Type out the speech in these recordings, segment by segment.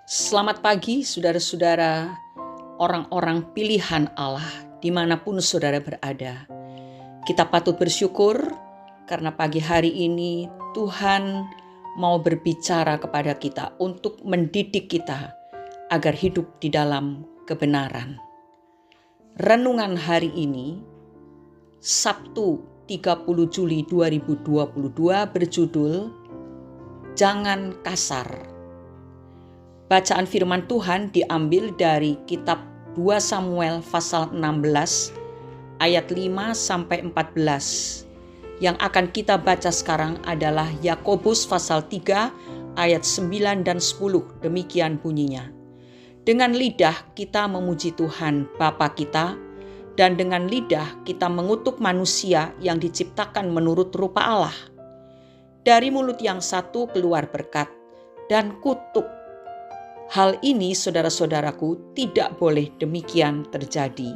Selamat pagi saudara-saudara, orang-orang pilihan Allah dimanapun saudara berada. Kita patut bersyukur karena pagi hari ini Tuhan mau berbicara kepada kita untuk mendidik kita agar hidup di dalam kebenaran. Renungan hari ini, Sabtu 30 Juli 2022 berjudul Jangan Kasar. Bacaan firman Tuhan diambil dari kitab 2 Samuel pasal 16 ayat 5 sampai 14. Yang akan kita baca sekarang adalah Yakobus pasal 3 ayat 9 dan 10. Demikian bunyinya. Dengan lidah kita memuji Tuhan Bapa kita, dan dengan lidah kita mengutuk manusia yang diciptakan menurut rupa Allah. Dari mulut yang satu keluar berkat dan kutuk. Hal ini saudara-saudaraku tidak boleh demikian terjadi.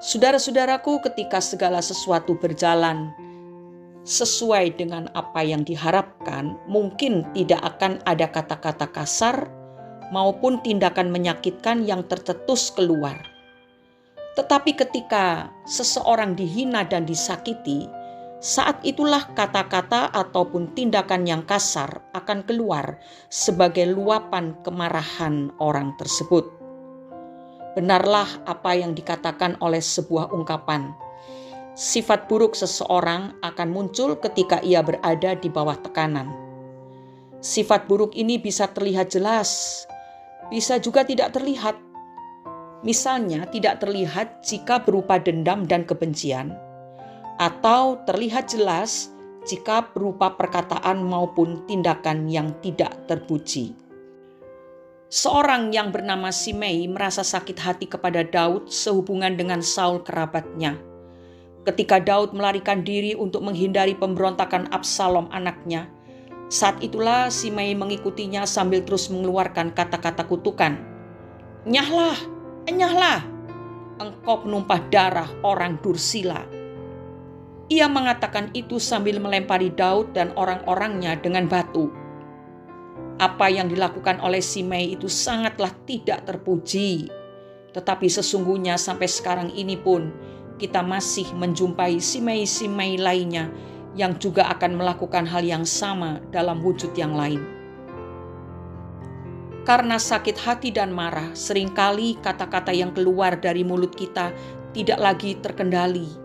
Saudara-saudaraku, ketika segala sesuatu berjalan sesuai dengan apa yang diharapkan, mungkin tidak akan ada kata-kata kasar maupun tindakan menyakitkan yang tercetus keluar. Tetapi ketika seseorang dihina dan disakiti, saat itulah kata-kata ataupun tindakan yang kasar akan keluar sebagai luapan kemarahan orang tersebut. Benarlah apa yang dikatakan oleh sebuah ungkapan. Sifat buruk seseorang akan muncul ketika ia berada di bawah tekanan. Sifat buruk ini bisa terlihat jelas, bisa juga tidak terlihat. Misalnya tidak terlihat jika berupa dendam dan kebencian, atau terlihat jelas jika berupa perkataan maupun tindakan yang tidak terpuji. Seorang yang bernama Simei merasa sakit hati kepada Daud sehubungan dengan Saul kerabatnya. Ketika Daud melarikan diri untuk menghindari pemberontakan Absalom anaknya, saat itulah Simei mengikutinya sambil terus mengeluarkan kata-kata kutukan. "Enyahlah, enyahlah, engkau penumpah darah orang Dursila." Ia mengatakan itu sambil melempari Daud dan orang-orangnya dengan batu. Apa yang dilakukan oleh Simei itu sangatlah tidak terpuji. Tetapi sesungguhnya sampai sekarang ini pun kita masih menjumpai Simei-Simei lainnya yang juga akan melakukan hal yang sama dalam wujud yang lain. Karena sakit hati dan marah, seringkali kata-kata yang keluar dari mulut kita tidak lagi terkendali.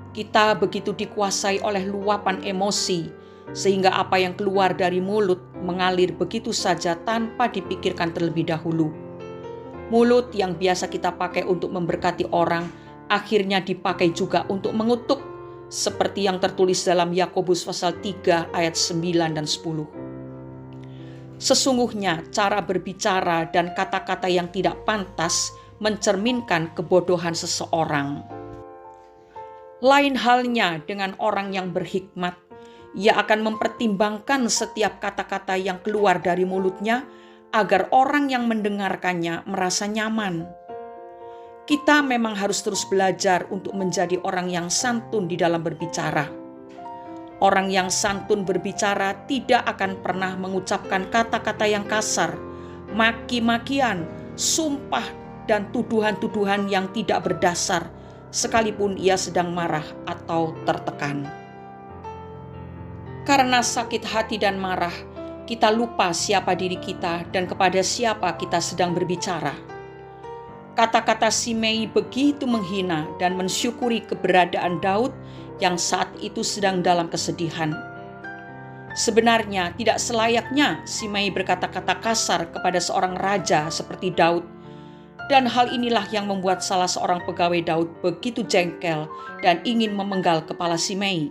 Kita begitu dikuasai oleh luapan emosi, sehingga apa yang keluar dari mulut mengalir begitu saja tanpa dipikirkan terlebih dahulu. Mulut yang biasa kita pakai untuk memberkati orang, akhirnya dipakai juga untuk mengutuk, seperti yang tertulis dalam Yakobus pasal 3 ayat 9 dan 10. Sesungguhnya cara berbicara dan kata-kata yang tidak pantas mencerminkan kebodohan seseorang. Lain halnya dengan orang yang berhikmat, ia akan mempertimbangkan setiap kata-kata yang keluar dari mulutnya agar orang yang mendengarkannya merasa nyaman. Kita memang harus terus belajar untuk menjadi orang yang santun di dalam berbicara. Orang yang santun berbicara tidak akan pernah mengucapkan kata-kata yang kasar, maki-makian, sumpah, dan tuduhan-tuduhan yang tidak berdasar, sekalipun ia sedang marah atau tertekan. Karena sakit hati dan marah, kita lupa siapa diri kita dan kepada siapa kita sedang berbicara. Kata-kata Simei begitu menghina dan mensyukuri keberadaan Daud yang saat itu sedang dalam kesedihan. Sebenarnya tidak selayaknya Simei berkata-kata kasar kepada seorang raja seperti Daud. Dan hal inilah yang membuat salah seorang pegawai Daud begitu jengkel dan ingin memenggal kepala Simei.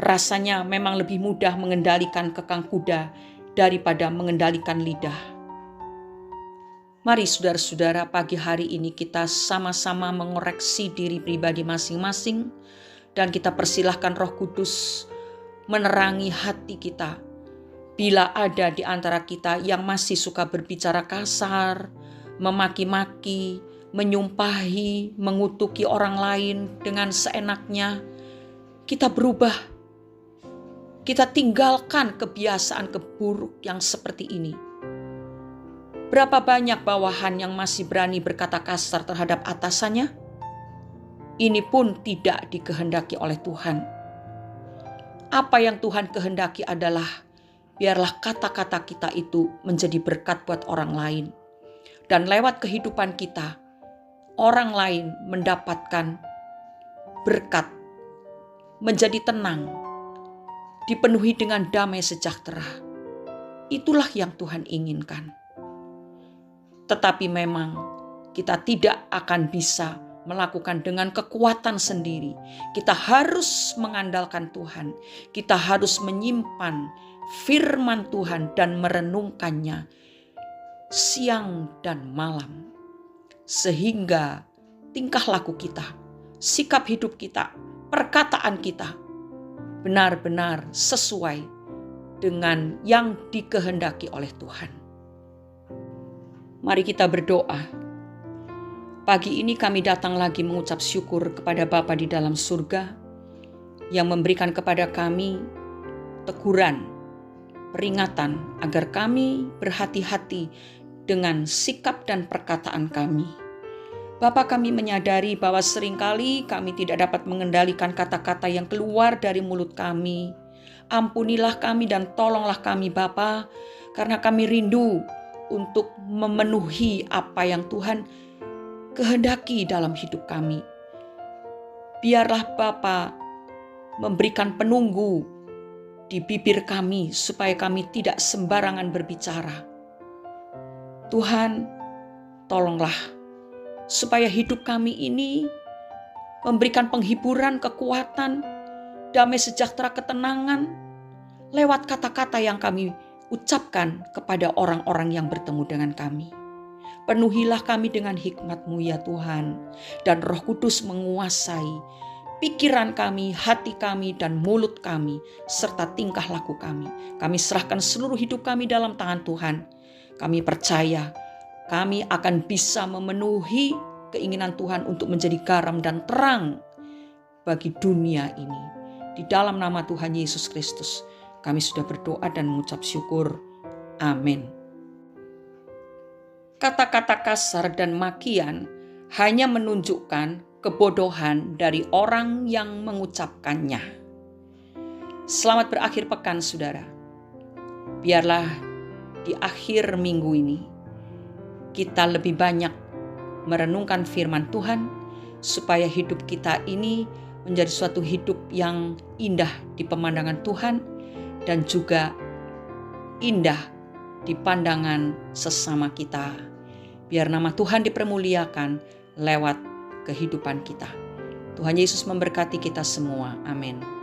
Rasanya memang lebih mudah mengendalikan kekang kuda daripada mengendalikan lidah. Mari saudara-saudara, pagi hari ini kita sama-sama mengoreksi diri pribadi masing-masing dan kita persilahkan Roh Kudus menerangi hati kita. Bila ada di antara kita yang masih suka berbicara kasar, memaki-maki, menyumpahi, mengutuki orang lain dengan seenaknya, kita berubah. kita tinggalkan kebiasaan keburuk yang seperti ini. Berapa banyak bawahan yang masih berani berkata kasar terhadap atasannya? Ini pun tidak dikehendaki oleh Tuhan. Apa yang Tuhan kehendaki adalah biarlah kata-kata kita itu menjadi berkat buat orang lain. Dan lewat kehidupan kita, orang lain mendapatkan berkat, menjadi tenang, dipenuhi dengan damai sejahtera. Itulah yang Tuhan inginkan. Tetapi memang kita tidak akan bisa melakukan dengan kekuatan sendiri. Kita harus mengandalkan Tuhan. Kita harus menyimpan firman Tuhan dan merenungkannya siang dan malam. Sehingga tingkah laku kita, sikap hidup kita, perkataan kita benar-benar sesuai dengan yang dikehendaki oleh Tuhan. Mari kita berdoa. Pagi ini kami datang lagi mengucap syukur kepada Bapa di dalam surga yang memberikan kepada kami teguran, peringatan agar kami berhati-hati dengan sikap dan perkataan kami. Bapa, kami menyadari bahwa seringkali kami tidak dapat mengendalikan kata-kata yang keluar dari mulut kami. Ampunilah kami dan tolonglah kami Bapa, karena kami rindu untuk memenuhi apa yang Tuhan kehendaki dalam hidup kami. Biarlah Bapa memberikan penunggu di bibir kami supaya kami tidak sembarangan berbicara. Tuhan, tolonglah supaya hidup kami ini memberikan penghiburan, kekuatan, damai sejahtera, ketenangan lewat kata-kata yang kami ucapkan kepada orang-orang yang bertemu dengan kami. Penuhilah kami dengan hikmat-Mu ya Tuhan, dan Roh Kudus menguasai pikiran kami, hati kami, dan mulut kami, serta tingkah laku kami. Kami serahkan seluruh hidup kami dalam tangan Tuhan. Kami percaya kami akan bisa memenuhi keinginan Tuhan untuk menjadi garam dan terang bagi dunia ini. Di dalam nama Tuhan Yesus Kristus, kami sudah berdoa dan mengucap syukur. Amin. Kata-kata kasar dan makian hanya menunjukkan kebodohan dari orang yang mengucapkannya. Selamat berakhir pekan, saudara. Biarlah di akhir minggu ini kita lebih banyak merenungkan firman Tuhan, supaya hidup kita ini menjadi suatu hidup yang indah di pemandangan Tuhan dan juga indah di pandangan sesama kita. Biar nama Tuhan dipermuliakan lewat kehidupan kita. Tuhan Yesus memberkati kita semua. Amin.